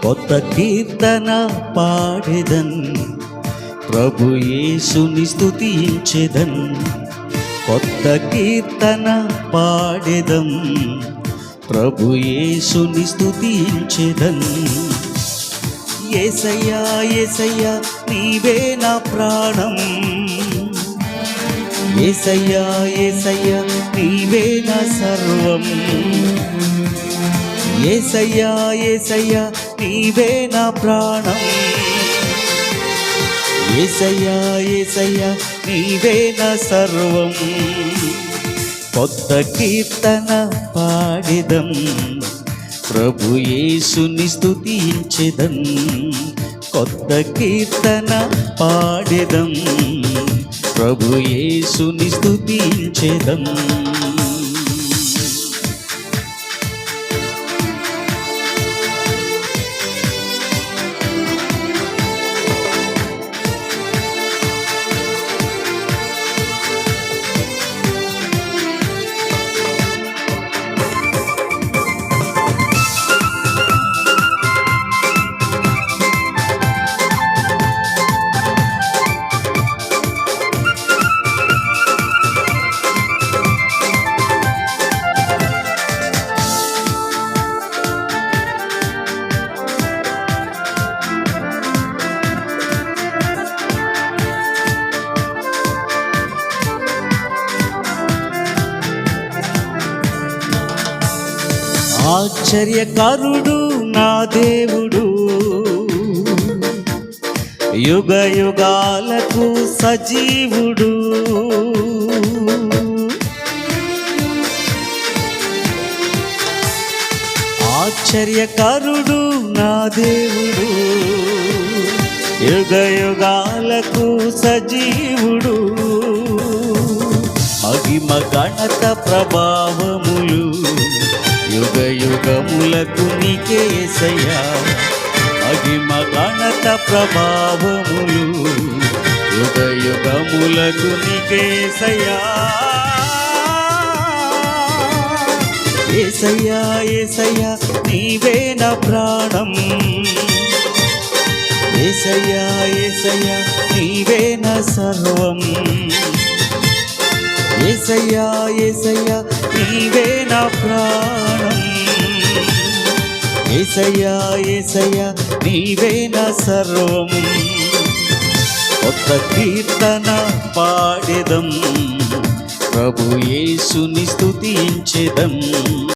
కొత్త కీర్తన పాడెదన్, ప్రభు యేసుని స్తుతించెదన్. కొత్త కీర్తన పాడెదం, ప్రభు యేసుని స్తుతించెదన్. యేసయ్యా యేసయ్యా నీవే నా ప్రాణం, యేసయ్యా యేసయ్యా నీవే నా సర్వం. యేసయ్యా యేసయ్యా నీవే నా ప్రాణం, యేసయ్యా యేసయ్యా నీవే నా సర్వం. కొత్త కీర్తన పాడెదం, ప్రభు యేసుని స్తుతించెదన్. కొత్త కీర్తన పాడెదం, ప్రభు యేసుని స్తుతించెదన్. ఆశ్చర్యకరుడు నా దేవుడు, యుగ యుగాలకు సజీవుడు. ఆశ్చర్యకరుడు నా దేవుడు, యుగ యుగాలకు సజీవుడు. మహిమ ఘనత ప్రభావములు యుగ యుగములకు నీకే యేసయ్యా. మహిమ ఘనత ప్రభావములు యుగ యుగములకు నీకే యేసయ్యా. యేసయ్యా యేసయ్యా నీవే నా ప్రాణం, యేసయ్యా యేసయ్యా నీవే నా సర్వం. యేసయ్యా యేసయ్యా నీవే నా ప్రాణం, యేసయ్యా యేసయ్యా నీవే నా సర్వం. కొత్త కీర్తన పాడెదం, ప్రభు యేసుని స్తుతించెదం.